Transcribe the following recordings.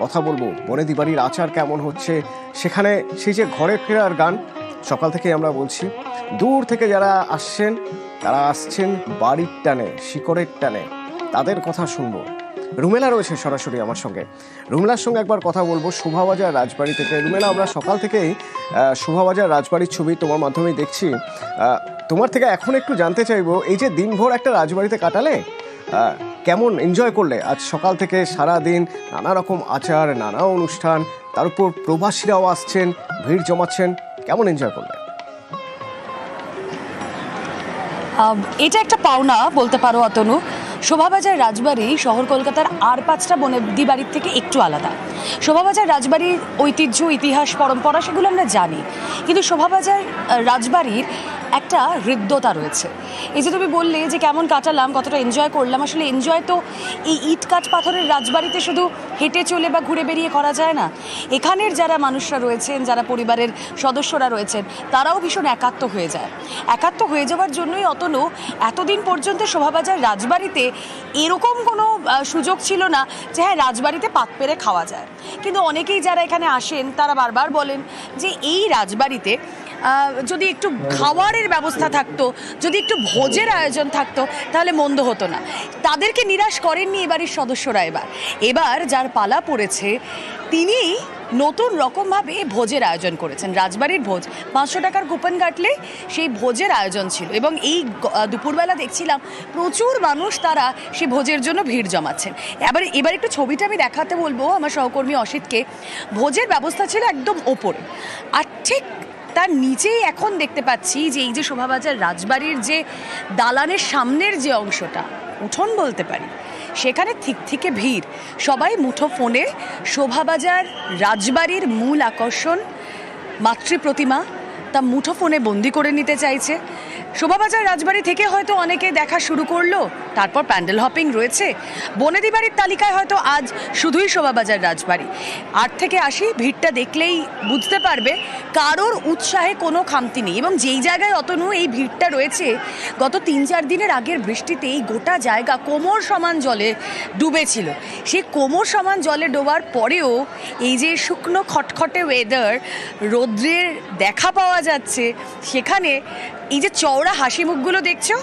কথা বলবো বনেদি বাড়ির আচার কেমন হচ্ছে, সেখানে সেই যে ঘরে ফেরার গান সকাল থেকে আমরা বলছি। দূর থেকে যারা আসছেন তারা আসছেন বাড়ির টানে, শিকড়ের টানে, তাদের কথা শুনবো। রুমেলা রয়েছে সরাসরি আমার সঙ্গে, রুমেলার সঙ্গে একবার কথা বলবো শোভাবাজার রাজবাড়ি থেকে। রুমেলা, আমরা সকাল থেকেই শোভাবাজার রাজবাড়ির ছবি তোমার মাধ্যমেই দেখছি। তোমার থেকে এখন একটু জানতে চাইবো, এই যে দিনভর একটা রাজবাড়িতে কাটালে, কেমন এনজয় করলে আজ সকাল থেকে সারা দিন? নানা রকম আচার, নানা অনুষ্ঠান, তার উপর প্রবাসীরাও আসছেন, ভিড় জমাচ্ছেন, কেমন এনজয় করলে? এটা একটা পাওনা বলতে পারো অতনু। শোভাবাজার রাজবাড়ি শহর কলকাতার আর 5টা বনেদি বাড়ির থেকে একটু আলাদা। শোভাবাজার রাজবাড়ির ঐতিহ্য, ইতিহাস, পরম্পরা সেগুলো আমরা জানি, কিন্তু শোভাবাজার রাজবাড়ির একটা হৃদ্যতা রয়েছে। এই যে তুমি বললে যে কেমন কাটালাম, কতটা এনজয় করলাম, আসলে এনজয় তো এই ইট কাঠ পাথরের রাজবাড়িতে শুধু হেঁটে চলে বা ঘুরে বেরিয়ে করা যায় না। এখানের যারা মানুষরা রয়েছেন, যারা পরিবারের সদস্যরা রয়েছেন, তারাও ভীষণ একাত্ম হয়ে যায়। একাত্ম হয়ে যাওয়ার জন্যই অতনু এতদিন পর্যন্ত শোভাবাজার রাজবাড়িতে এরকম কোনো সুযোগ ছিল না যে হ্যাঁ রাজবাড়িতে পাত পেরে খাওয়া যায়। কিন্তু অনেকেই যারা এখানে আসেন তারা বারবার বলেন যে এই রাজবাড়িতে যদি একটু খাওয়ারের ব্যবস্থা থাকতো, যদি একটু ভোজের আয়োজন থাকতো, তাহলে মন্দ হতো না। তাদেরকে নিরাশ করেননি এবারের সদস্যরা। এবার যার পালা পড়েছে তিনি নতুন রকমভাবে ভোজের আয়োজন করেছেন। রাজবাড়ির ভোজ 500 টাকার কুপন কাটলে সেই ভোজের আয়োজন ছিল, এবং এই দুপুরবেলা দেখছিলাম প্রচুর মানুষ তারা সেই ভোজের জন্য ভিড় জমাচ্ছেন। এবার একটু ছবিটা আমি দেখাতে বলবো আমার সহকর্মী অসিতকে। ভোজের ব্যবস্থা ছিল একদম ওপরে, আর ঠিক তার নিচেই এখন দেখতে পাচ্ছি যে এই যে শোভাবাজার রাজবাড়ির যে দালানের সামনের যে অংশটা, উঠোন বলতে পারি, সেখানে ঠিক থেকে ভিড়। সবাই মুঠো ফোনে শোভাবাজার রাজবাড়ির মূল আকর্ষণ মাতৃ প্রতিমা, তা মুঠো ফোনে বন্দি করে নিতে চাইছে। শোভাবাজার রাজবাড়ি থেকে হয়তো অনেকে দেখা শুরু করলো, তারপর প্যান্ডেল হপিং রয়েছে। বনেদি বাড়ির তালিকায় হয়তো আজ শুধুই শোভাবাজার রাজবাড়ি। 8 থেকে 80 ভিড়টা দেখলেই বুঝতে পারবে কারোর উৎসাহে কোনো খামতি নেই। এবং যেই জায়গায় অতনু এই ভিড়টা রয়েছে, গত 3-4 দিনের আগের বৃষ্টিতে এই গোটা জায়গা কোমর সমান জলে ডুবেছিল। সেই কোমর সমান জলে ডোবার পরেও এই যে শুকনো খটখটে ওয়েদার, রৌদ্রের দেখা পাওয়া যাচ্ছে, সেখানে এই যে চওড়া হাসি মুখগুলো দেখছো,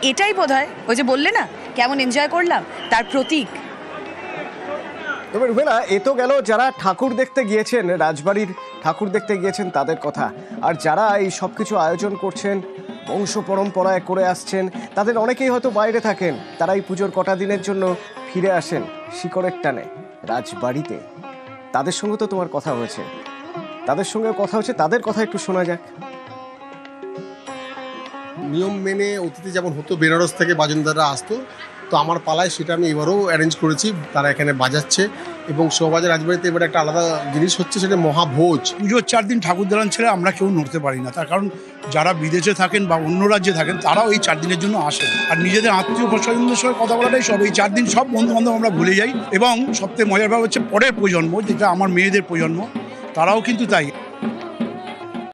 এটাই বোধহয় ওই যে বললে না কেমন এনজয় করলাম, তার প্রতীক। তবে রুমেলা, এ তো গেল যারা ঠাকুর দেখতে গিয়েছেন, রাজবাড়ির ঠাকুর দেখতে গিয়েছেন তাদের কথা। আর যারা এই সব কিছু আয়োজন করছেন, বংশ পরম্পরায় করে আসছেন, তাদের অনেকেই হয়তো বাইরে থাকেন, তারা এই পুজোর কটা দিনের জন্য ফিরে আসেন শিকড়ের টানে রাজবাড়িতে। তাদের সঙ্গে তো তোমার কথা হয়েছে, তাদের কথা একটু শোনা যাক। নিয়ম মেনে অতিথি যেমন হতো, বেনারস থেকে বাজনদাররা আসতো, তো আমার পালায় সেটা আমি এবারও অ্যারেঞ্জ করেছি। তারা এখানে বাজাচ্ছে, এবং শোভাবাজার রাজবাড়িতে এবার একটা আলাদা জিনিস হচ্ছে, সেটা মহাভোজ। পুজোর 4 দিন ঠাকুর দালান ছেড়ে আমরা কেউ নড়তে পারি না, তার কারণ যারা বিদেশে থাকেন বা অন্য রাজ্যে থাকেন তারাও এই 4 দিনের জন্য আসেন। আর নিজেদের আত্মীয় স্বজনদের সঙ্গে কথা বলাটাই সব। এই 4 দিন সব বন্ধু বান্ধব আমরা ভুলে যাই। এবং সবথেকে মজার ব্যাপার হচ্ছে পরের প্রজন্ম, যেটা আমার মেয়েদের প্রজন্ম, তারাও কিন্তু তাই।